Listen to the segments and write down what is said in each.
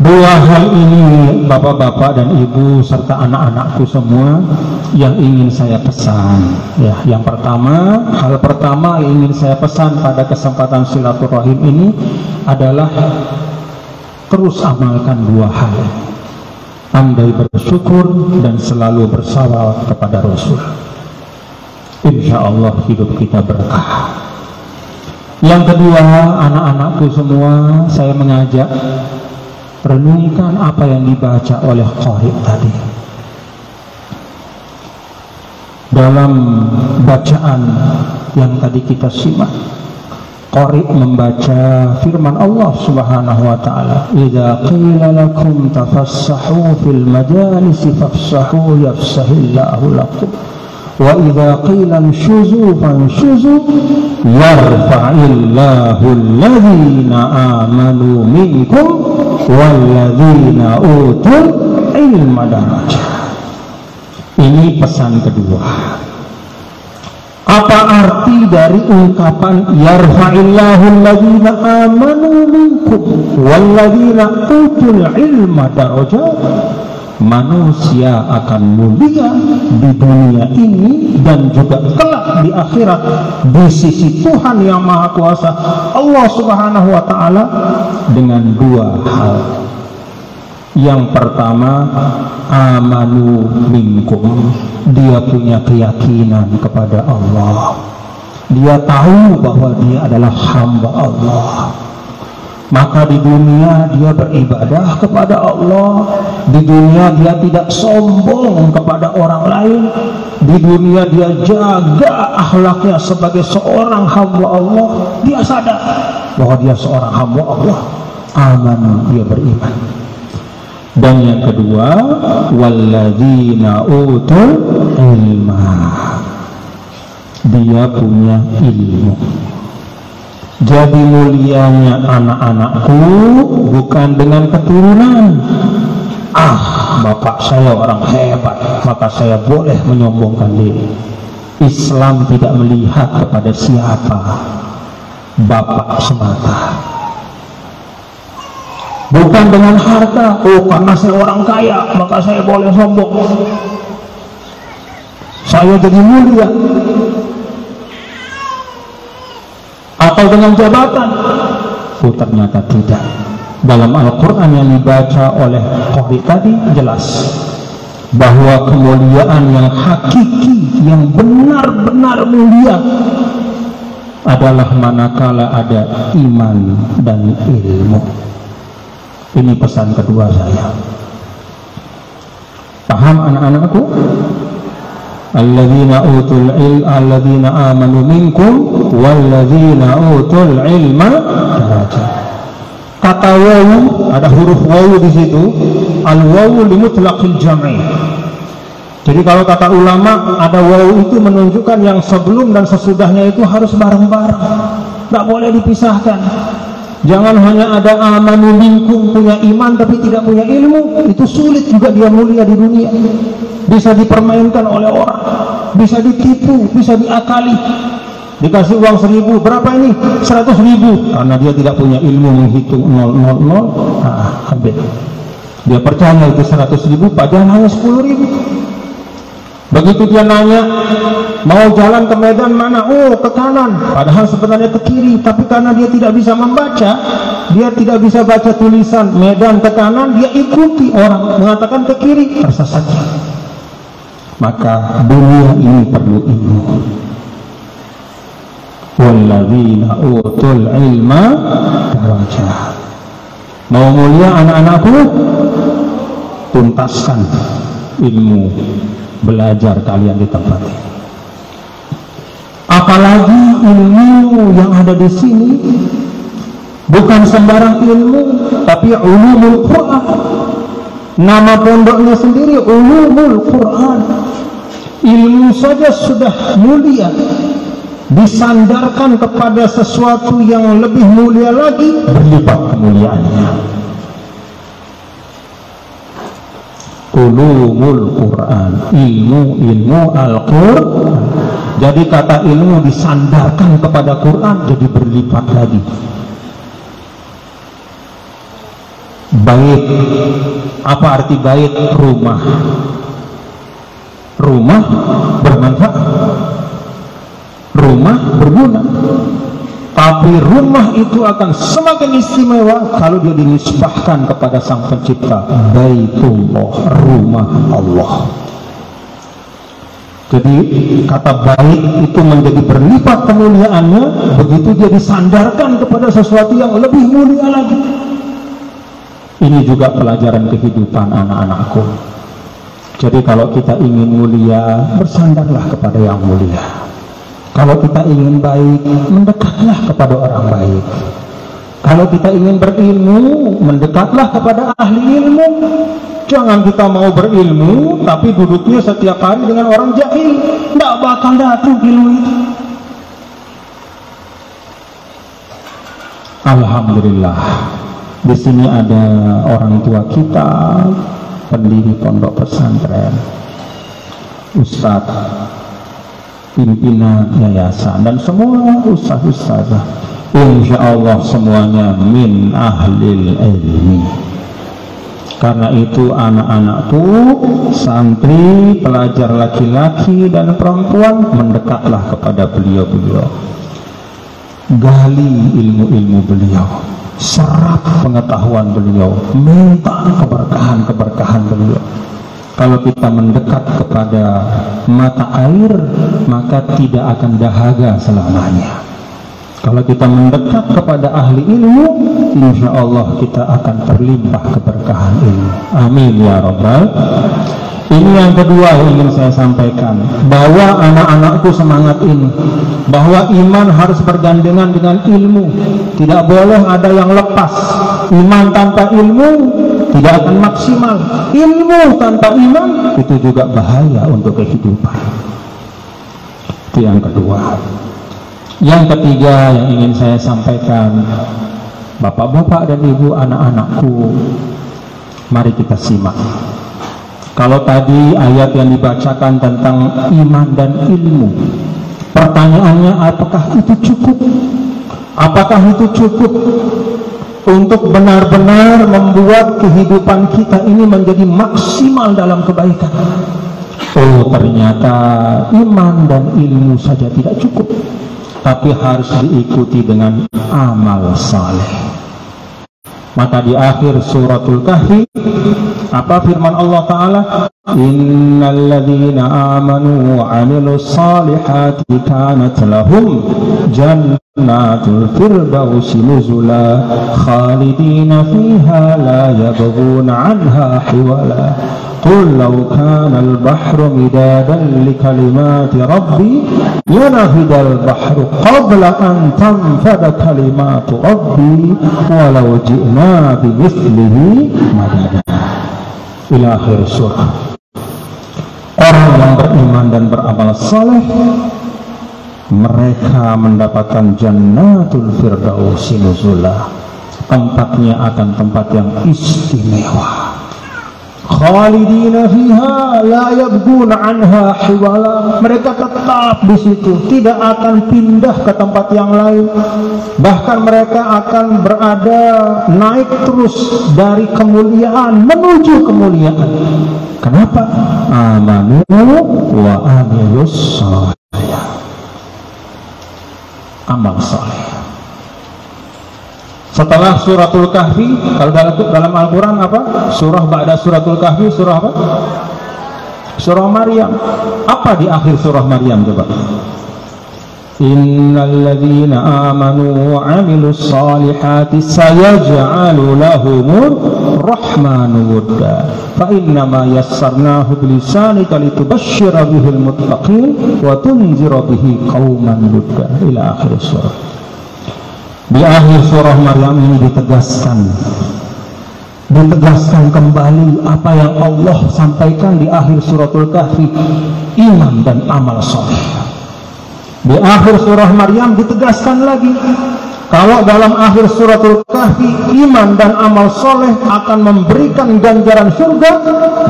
Dua hal ini bapak-bapak dan ibu serta anak-anakku semua yang ingin saya pesan ya. Yang pertama, hal pertama yang ingin saya pesan pada kesempatan silaturahim ini adalah terus amalkan dua hal: pandai bersyukur dan selalu bersalawat kepada Rasul. Insya Allah hidup kita berkah. Yang kedua, anak-anakku semua, saya mengajak renungkan apa yang dibaca oleh qari tadi. Dalam bacaan yang tadi kita simak, qari membaca firman Allah Subhanahu wa taala, "Idza qila lakum tafassahu fil majalisi fafsahu yafsahillahu lakum wa idza qila anshuzu fanshuzu yarfa'illahu alladhina amanu minkum walladzina utul ilma darajat." Ini pesan kedua. Apa arti dari ungkapan yarfa'illahu alladzina amanu minkum walladzina utul ilma darajat? Manusia akan mulia di dunia ini dan juga kelak di akhirat di sisi Tuhan yang Maha Kuasa Allah Subhanahu wa taala dengan dua hal. Yang pertama, amanu minkum, dia punya keyakinan kepada Allah. Dia tahu bahwa dia adalah hamba Allah. Maka di dunia dia beribadah kepada Allah. Di dunia dia tidak sombong kepada orang lain. Di dunia dia jaga akhlaknya sebagai seorang hamba Allah. Dia sadar bahwa dia seorang hamba Allah. Aman, dia beriman. Dan yang kedua, walladzina utul ilma, dia punya ilmu. Jadi mulianya anak-anakku bukan dengan keturunan. Bapak saya orang hebat, maka saya boleh menyombongkan diri. Islam tidak melihat kepada siapa, bapak semata. Bukan dengan harta, karena saya orang kaya maka saya boleh sombong, saya jadi mulia. Atau dengan jabatan. Ternyata tidak. Dalam Al-Quran yang dibaca oleh qari tadi jelas bahwa kemuliaan yang hakiki, yang benar-benar mulia adalah manakala ada iman dan ilmu. Ini pesan kedua saya. Paham anak-anakku? Alladzina utul ilma alladzina amanu minkum walladzina utul ilma darajat. Kata wawu, ada huruf wawu di situ. Al wawu limutlaqil jam'i. Jadi kalau kata ulama, ada wawu itu menunjukkan yang sebelum dan sesudahnya itu harus bareng-bareng, tidak boleh dipisahkan. Jangan hanya ada amanu minkum, punya iman tapi tidak punya ilmu, itu sulit juga dia mulia di dunia. Bisa dipermainkan oleh orang, bisa ditipu, bisa diakali. Dikasih uang 1.000, berapa ini? 100.000, karena dia tidak punya ilmu menghitung 000, habis. Dia percaya itu 100.000 padahal hanya 10.000. Begitu dia nanya, mau jalan ke Medan mana? Ke kanan, padahal sebenarnya ke kiri. Tapi karena dia tidak bisa membaca, dia tidak bisa baca tulisan Medan ke kanan, dia ikuti orang mengatakan ke kiri, tersesat. Maka dunia ini perlu ilmu. Walladzina utul ilma darajat. Mau mulia anak-anakku? Tuntaskan ilmu, belajar kalian di tempat ini. Apalagi ilmu yang ada di sini bukan sembarang ilmu, tapi ulumul Quran. Nama pondoknya sendiri ulumul Quran. Ilmu saja sudah mulia, disandarkan kepada sesuatu yang lebih mulia lagi, berlipat kemuliaannya. Ulumul Quran, ilmu Al-Quran. Jadi kata ilmu disandarkan kepada Quran jadi berlipat lagi. Bait. Apa arti bait? Rumah. Rumah bermanfaat, rumah berguna. Tapi rumah itu akan semakin istimewa kalau dia dinisbahkan kepada Sang Pencipta. Baitullah, rumah Allah. Jadi kata bait itu menjadi berlipat kemuliaannya begitu dia disandarkan kepada sesuatu yang lebih mulia lagi. Ini juga pelajaran kehidupan anak-anakku. Jadi kalau kita ingin mulia, bersandarlah kepada yang mulia. Kalau kita ingin baik, mendekatlah kepada orang baik. Kalau kita ingin berilmu, mendekatlah kepada ahli ilmu. Jangan kita mau berilmu, tapi duduknya setiap hari dengan orang jahil. Tidak bakal datang ilmu itu. Alhamdulillah, di sini ada orang tua kita, pendiri pondok pesantren, ustadz, pimpinan yayasan, dan semua ustadz-ustadzah. Insya Allah semuanya min ahlil ilmi. Karena itu anak-anakku, santri, pelajar laki-laki dan perempuan, mendekatlah kepada beliau-beliau. Gali ilmu-ilmu beliau, serap pengetahuan beliau, minta keberkahan-keberkahan beliau. Kalau kita mendekat kepada mata air, maka tidak akan dahaga selamanya. Kalau kita mendekat kepada ahli ilmu, insya Allah kita akan terlimpah keberkahan ilmu. Amin ya Rabbal. Ini yang kedua yang ingin saya sampaikan, bahwa anak-anakku semangat ini, bahwa iman harus bergandengan dengan ilmu. Tidak boleh ada yang lepas. Iman tanpa ilmu tidak akan maksimal. Ilmu tanpa iman itu juga bahaya untuk kehidupan. Itu yang kedua. Yang ketiga yang ingin saya sampaikan, bapak-bapak dan ibu, anak-anakku, mari kita simak. Kalau tadi ayat yang dibacakan tentang iman dan ilmu, pertanyaannya apakah itu cukup? Apakah itu cukup untuk benar-benar membuat kehidupan kita ini menjadi maksimal dalam kebaikan? Oh, ternyata iman dan ilmu saja tidak cukup, tapi harus diikuti dengan amal saleh. Maka di akhir suratul Kahfi, apa firman Allah Ta'ala? Innal ladzina amanu wa 'amilus salihati kanat lahum jannatul firdausi nuzula khalidina fiha la yabghuna 'anha hiwala. Qul law kana al-bahru midadan li kalimati rabbi lanafidal bahru qabla an tanfada kalimatu rabbi walau ji'na bimithlihi madada. Ila akhir surah. Orang yang beriman dan beramal saleh, mereka mendapatkan jannatul firdausi nuzula. Tempatnya akan tempat yang istimewa. Khalidina fiha la yabghuna anha hiwala. Mereka tetap di situ, tidak akan pindah ke tempat yang lain. Bahkan mereka akan berada naik terus dari kemuliaan menuju kemuliaan. Kenapa? Amanu wa amilus salih. Amal saleh. Setelah suratul Kahfi, kalau dalam Al-Quran apa? Surah ba'da suratul Kahfi, surah apa? Surah Maryam. Apa di akhir surah Maryam coba? Innal ladzina amanu wa 'amilus salihati sayaj'alu lahumur rahmanu wudda fa innama yassarnahu bilisanika litubashshira bihil muttaqin wa tunzira bihi qauman wudda. Ila akhir surah. Di akhir surah Maryam ini ditegaskan kembali apa yang Allah sampaikan di akhir suratul Kahfi, iman dan amal saleh. Di akhir surah Maryam ditegaskan lagi, kalau dalam akhir suratul Kahfi iman dan amal soleh akan memberikan ganjaran surga,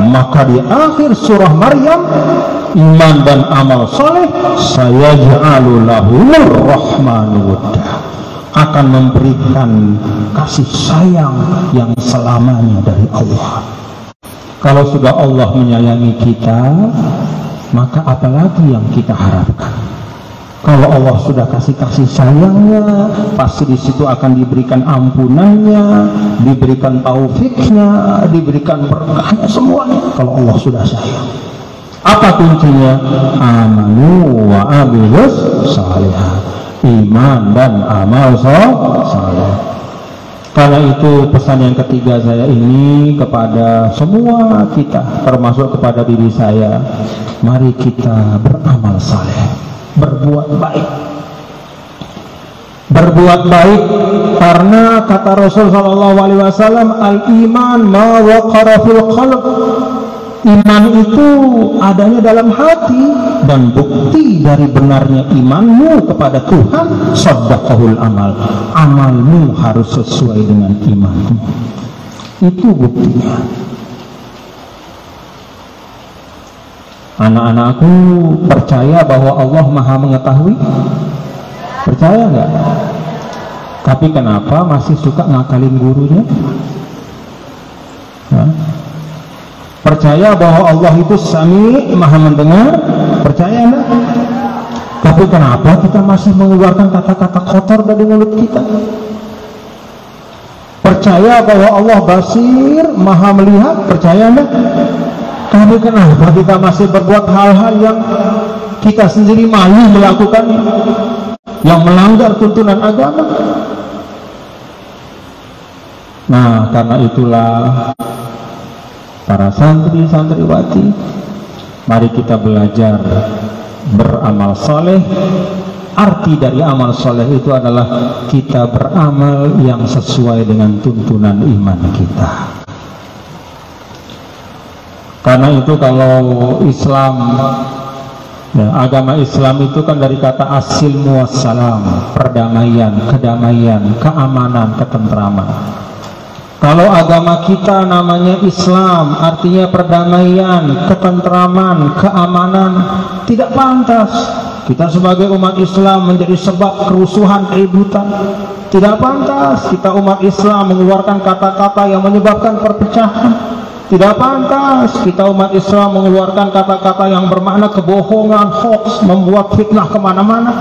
maka di akhir surah Maryam iman dan amal soleh sayaj'alu lahumur rahmanu wudda, akan memberikan kasih sayang yang selamanya dari Allah. Kalau sudah Allah menyayangi kita, maka apalagi yang kita harapkan? Kalau Allah sudah kasih sayangnya, pasti di situ akan diberikan ampunannya, diberikan taufiknya, diberikan berkahnya, semuanya. Kalau Allah sudah sayang, apa kuncinya? Amanu wa amilus shalihat, iman dan amal saleh. Karena itu pesan yang ketiga saya ini kepada semua kita, termasuk kepada diri saya, mari kita beramal saleh, berbuat baik. Berbuat baik karena kata Rasul SAW, al-iman ma waqara fil qalb. Iman itu adanya dalam hati, dan bukti dari benarnya imanmu kepada Tuhan, shaddaqahul amal, amalmu harus sesuai dengan imanmu. Itu buktinya. Anak-anakku percaya bahwa Allah Maha mengetahui? Percaya nggak? Tapi kenapa masih suka ngakalin gurunya? Nah, percaya bahwa Allah itu Sami, Maha mendengar? Percaya enggak? Tapi kenapa kita masih mengeluarkan kata-kata kotor dari mulut kita? Percaya bahwa Allah Basir, Maha melihat? Percaya enggak? Tapi kenapa kita masih berbuat hal-hal yang kita sendiri malu melakukannya, yang melanggar tuntunan agama? Nah, karena itulah para santri-santriwati, mari kita belajar beramal soleh. Arti dari amal soleh itu adalah kita beramal yang sesuai dengan tuntunan iman kita. Karena itu kalau Islam, ya, agama Islam itu kan dari kata as-silmu wassalam, perdamaian, kedamaian, keamanan, ketentraman. Kalau agama kita namanya Islam, artinya perdamaian, ketentraman, keamanan, tidak pantas kita sebagai umat Islam menjadi sebab kerusuhan, keributan. Tidak pantas kita umat Islam mengeluarkan kata-kata yang menyebabkan perpecahan. Tidak pantas kita umat Islam mengeluarkan kata-kata yang bermakna kebohongan, hoax, membuat fitnah kemana-mana.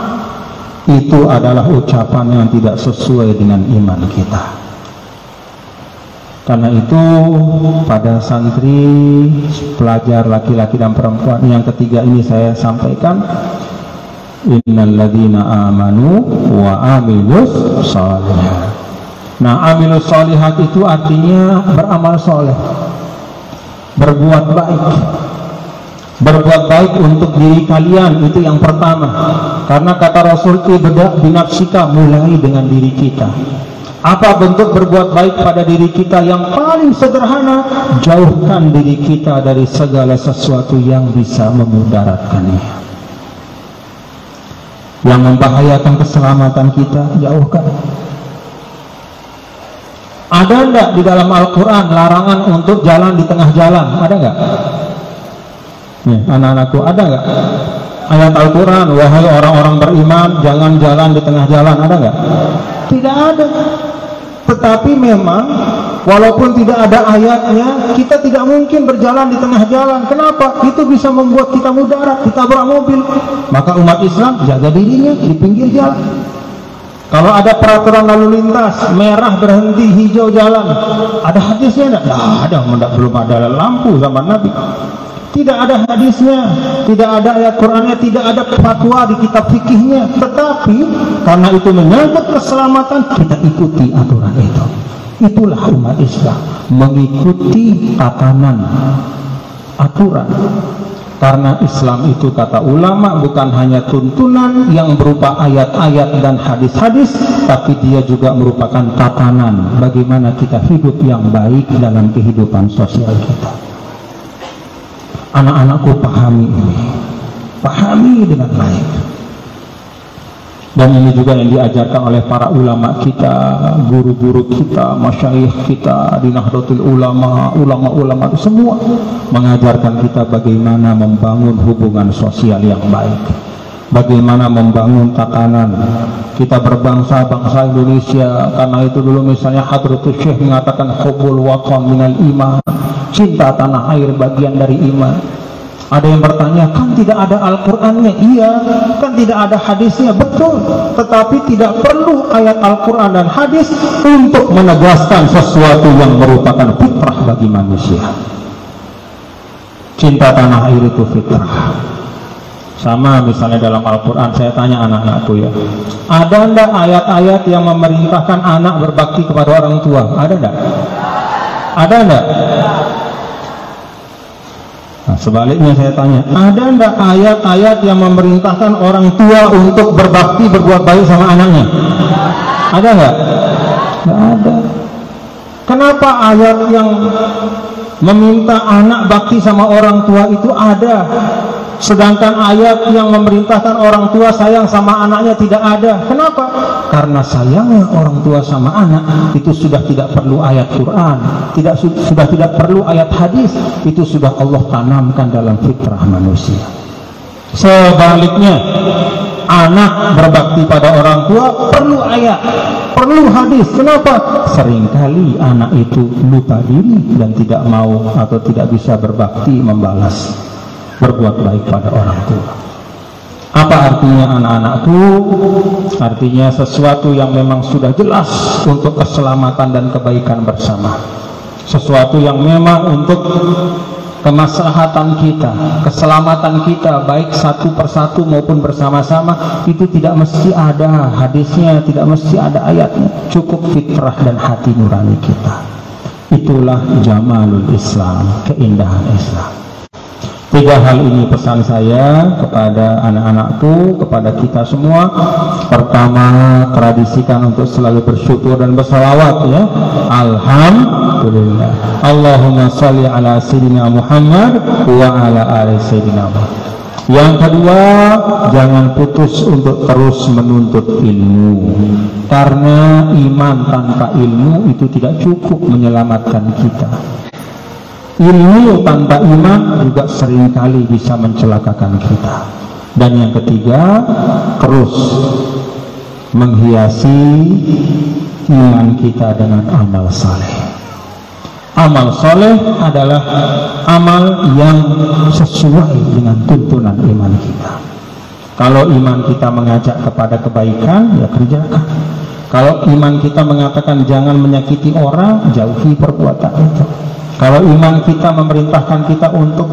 Itu adalah ucapan yang tidak sesuai dengan iman kita. Karena itu pada santri, pelajar laki-laki dan perempuan yang ketiga ini saya sampaikan, innalladzina amanu wa amilus shalihat. Nah, amilus shalihat itu artinya beramal soleh, berbuat baik. Berbuat baik untuk diri kalian, itu yang pertama. Karena kata Rasul, ibda' binafsika, mulai dengan diri kita. Apa bentuk berbuat baik pada diri kita? Yang paling sederhana, jauhkan diri kita dari segala sesuatu yang bisa memudaratkannya, yang membahayakan keselamatan kita, jauhkan. Ada enggak di dalam Al-Quran larangan untuk jalan di tengah jalan? Ada enggak? Nih, anak-anakku, ada enggak ayat Al-Quran, wahai orang-orang beriman, jangan jalan di tengah jalan? Ada enggak? Tidak ada. Tetapi memang walaupun tidak ada ayatnya, kita tidak mungkin berjalan di tengah jalan. Kenapa? Itu bisa membuat kita mudarat, ditabrak mobil. Maka umat Islam jaga dirinya di pinggir jalan. Kalau ada peraturan lalu lintas, merah berhenti, hijau jalan, ada hadisnya enggak? Nah, ada, belum ada lampu zaman Nabi. Tidak ada hadisnya, tidak ada ayat Qur'annya, tidak ada fatwa di kitab fikihnya. Tetapi karena itu menyangkut keselamatan, kita ikuti aturan itu. Itulah umat Islam, mengikuti tatanan, aturan. Karena Islam itu, kata ulama, bukan hanya tuntunan yang berupa ayat-ayat dan hadis-hadis, tapi dia juga merupakan tatanan bagaimana kita hidup yang baik dalam kehidupan sosial kita. Anak-anakku, pahami ini, pahami dengan baik. Dan ini juga yang diajarkan oleh para ulama kita, guru-guru kita, masyayikh kita di Nahdlatul Ulama, ulama-ulama itu semua mengajarkan kita bagaimana membangun hubungan sosial yang baik. bagaimana membangun tatanan kita berbangsa Indonesia. Karena itu dulu misalnya Hadratus Syekh mengatakan hubbul watan minal iman, cinta tanah air bagian dari iman. Ada yang bertanya, kan tidak ada Al-Qur'annya? Iya. Kan tidak ada hadisnya? Betul. Tetapi tidak perlu ayat Al-Qur'an dan hadis untuk menegaskan sesuatu yang merupakan fitrah bagi manusia. Cinta tanah air itu fitrah. Sama misalnya dalam Al-Quran, saya tanya anak-anakku ya, ada enggak ayat-ayat yang memerintahkan anak berbakti kepada orang tua? Ada enggak? Ada enggak? Nah, sebaliknya saya tanya, ada enggak ayat-ayat yang memerintahkan orang tua untuk berbakti, berbuat baik sama anaknya? Ada enggak? Enggak ada. Kenapa ayat yang meminta anak bakti sama orang tua itu ada, sedangkan ayat yang memerintahkan orang tua sayang sama anaknya tidak ada? Kenapa? Karena sayangnya orang tua sama anak itu sudah tidak perlu ayat Quran, sudah tidak perlu ayat hadis, itu sudah Allah tanamkan dalam fitrah manusia. Sebaliknya, anak berbakti pada orang tua perlu ayat, perlu hadis. Kenapa? Seringkali anak itu lupa diri dan tidak mau atau tidak bisa berbakti, membalas, berbuat baik pada orang tua. Apa artinya anak-anakku? Artinya sesuatu yang memang sudah jelas untuk keselamatan dan kebaikan bersama, sesuatu yang memang untuk kemaslahatan kita, keselamatan kita, baik satu persatu maupun bersama-sama, itu tidak mesti ada hadisnya, tidak mesti ada ayatnya, cukup fitrah dan hati nurani kita. Itulah jamalul Islam, keindahan Islam. 3 hal ini pesan saya kepada anak-anakku, kepada kita semua. Pertama, tradisikan untuk selalu bersyukur dan bersalawat ya. Alhamdulillah. Allahumma sholli ala sayyidina Muhammad wa ala ali sayyidina Muhammad. Yang kedua, jangan putus untuk terus menuntut ilmu. Karena iman tanpa ilmu itu tidak cukup menyelamatkan kita. Ilmu tanpa iman juga seringkali bisa mencelakakan kita. Dan yang ketiga, terus menghiasi iman kita dengan amal saleh. Amal saleh adalah amal yang sesuai dengan tuntunan iman kita. Kalau iman kita mengajak kepada kebaikan, ya kerjakan. Kalau iman kita mengatakan jangan menyakiti orang, jauhi perbuatan itu. Kalau iman kita memerintahkan kita untuk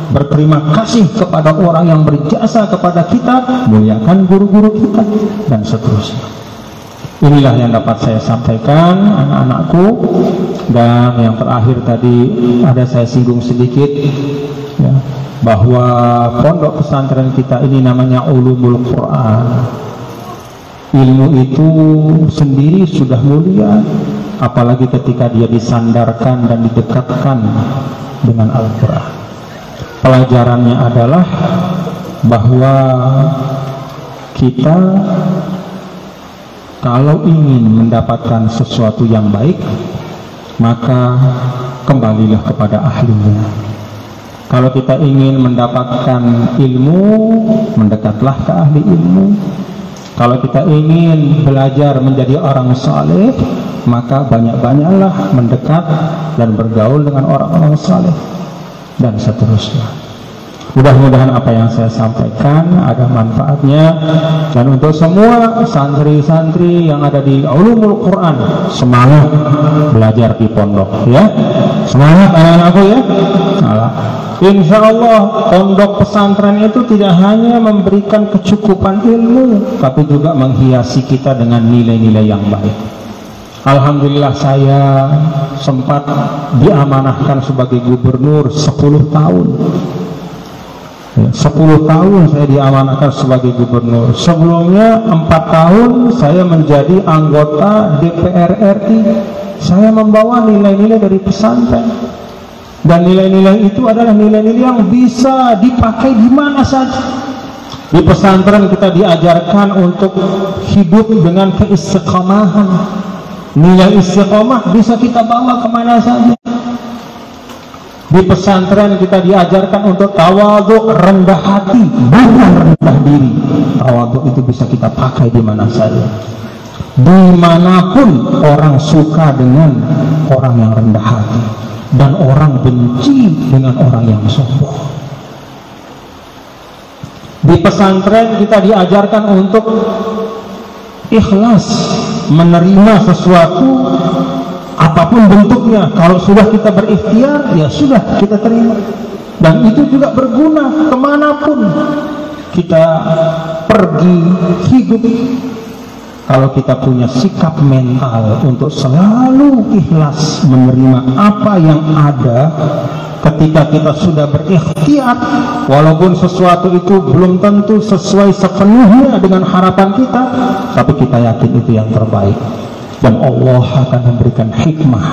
berterima kasih kepada orang yang berjasa kepada kita, muliakan guru-guru kita, dan seterusnya. Inilah yang dapat saya sampaikan anak-anakku. Dan yang terakhir tadi ada saya singgung sedikit ya, bahwa pondok pesantren kita ini namanya Ulumul Quran. Ilmu itu sendiri sudah mulia, apalagi ketika dia disandarkan dan didekatkan dengan Al-Quran. Pelajarannya adalah bahwa kita kalau ingin mendapatkan sesuatu yang baik, maka kembalilah kepada ahlinya. Kalau kita ingin mendapatkan ilmu, mendekatlah ke ahli ilmu. Kalau kita ingin belajar menjadi orang saleh, maka banyak-banyaklah mendekat dan bergaul dengan orang-orang saleh, dan seterusnya. Mudah-mudahan apa yang saya sampaikan ada manfaatnya. Dan untuk semua santri-santri yang ada di Ulumul Quran, semangat belajar di pondok ya. Semangat anak-anakku ya. Insya Allah pondok pesantren itu tidak hanya memberikan kecukupan ilmu, tapi juga menghiasi kita dengan nilai-nilai yang baik. Alhamdulillah saya sempat diamanahkan sebagai gubernur 10 tahun. 10 tahun saya diamanahkan sebagai gubernur. Sebelumnya 4 tahun saya menjadi anggota DPR RI. Saya membawa nilai-nilai dari pesantren. Dan nilai-nilai itu adalah nilai-nilai yang bisa dipakai di mana saja. Di pesantren kita diajarkan untuk hidup dengan keistiqomahan. Nilai istiqomah bisa kita bawa kemana saja. Di pesantren kita diajarkan untuk tawadhu, rendah hati, bukan rendah diri. Tawadhu itu bisa kita pakai di mana saja. Dimanapun orang suka dengan orang yang rendah hati, dan orang benci dengan orang yang sombong. Di pesantren kita diajarkan untuk ikhlas, menerima sesuatu apapun bentuknya. Kalau sudah kita berikhtiar, ya sudah kita terima. Dan itu juga berguna kemanapun kita pergi hidup. Kalau kita punya sikap mental untuk selalu ikhlas menerima apa yang ada ketika kita sudah berikhtiar, walaupun sesuatu itu belum tentu sesuai sepenuhnya dengan harapan kita, tapi kita yakin itu yang terbaik. Dan Allah akan memberikan hikmah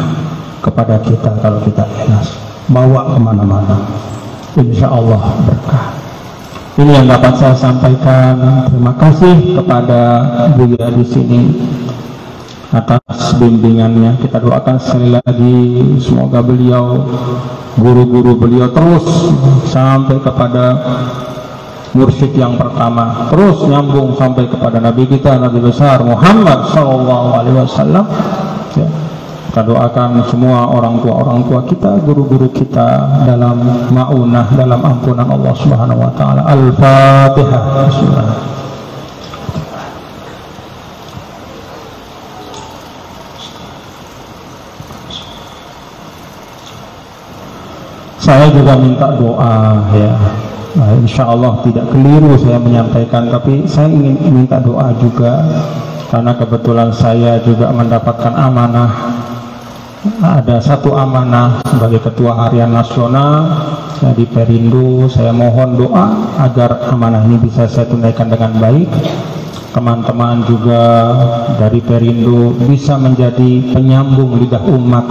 kepada kita kalau kita ikhlas, bawa kemana-mana, insya Allah berkah. Ini yang dapat saya sampaikan. Terima kasih kepada Buya di sini atas bimbingannya. Kita doakan sekali lagi semoga beliau, guru-guru beliau terus sampai kepada mursyid yang pertama, terus nyambung sampai kepada Nabi kita, Nabi besar Muhammad SAW. Ya. Kita doakan semua orang tua kita, guru-guru kita dalam maunah, dalam ampunan Allah Subhanahu wa taala. Al-Fatihah. Bismillah. Saya juga minta doa ya. Nah, insya Allah tidak keliru saya menyampaikan, tapi saya ingin minta doa juga karena kebetulan saya juga mendapatkan amanah. Ada satu amanah sebagai ketua harian nasional di Perindo. Saya mohon doa agar amanah ini bisa saya tunaikan dengan baik. Teman-teman juga dari Perindo bisa menjadi penyambung lidah umat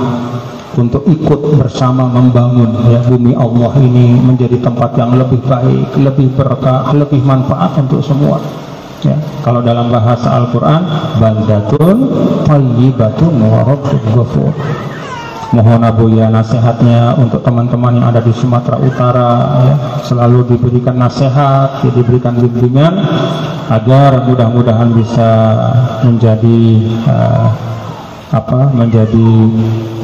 untuk ikut bersama membangun ya, bumi Allah ini menjadi tempat yang lebih baik, lebih berkah, lebih manfaat untuk semua. Ya, kalau dalam bahasa Al-Quran, baldatun thayyibatun wa rabbun ghafur. Mohon Buya nasihatnya untuk teman-teman yang ada di Sumatera Utara ya, selalu diberikan nasihat, ya, diberikan bimbingan agar mudah-mudahan bisa menjadi menjadi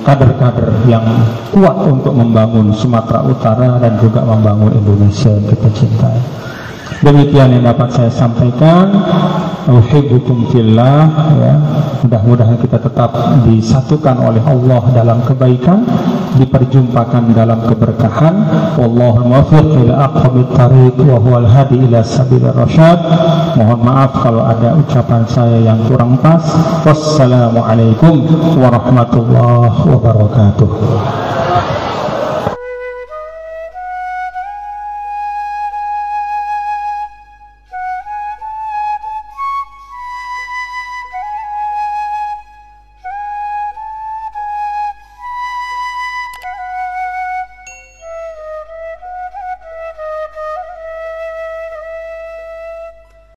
kader-kader yang kuat untuk membangun Sumatera Utara dan juga membangun Indonesia yang kita cintai. Demikian yang dapat saya sampaikan. Uhibbukum fillah ya. Mudah-mudahan kita tetap disatukan oleh Allah dalam kebaikan, diperjumpakan dalam keberkahan. Wallahu muwaffiq ila aqwamit thariq wa huwal hadi ila sabilir rasyad. Mohon maaf kalau ada ucapan saya yang kurang pas. Wassalamualaikum warahmatullahi wabarakatuh.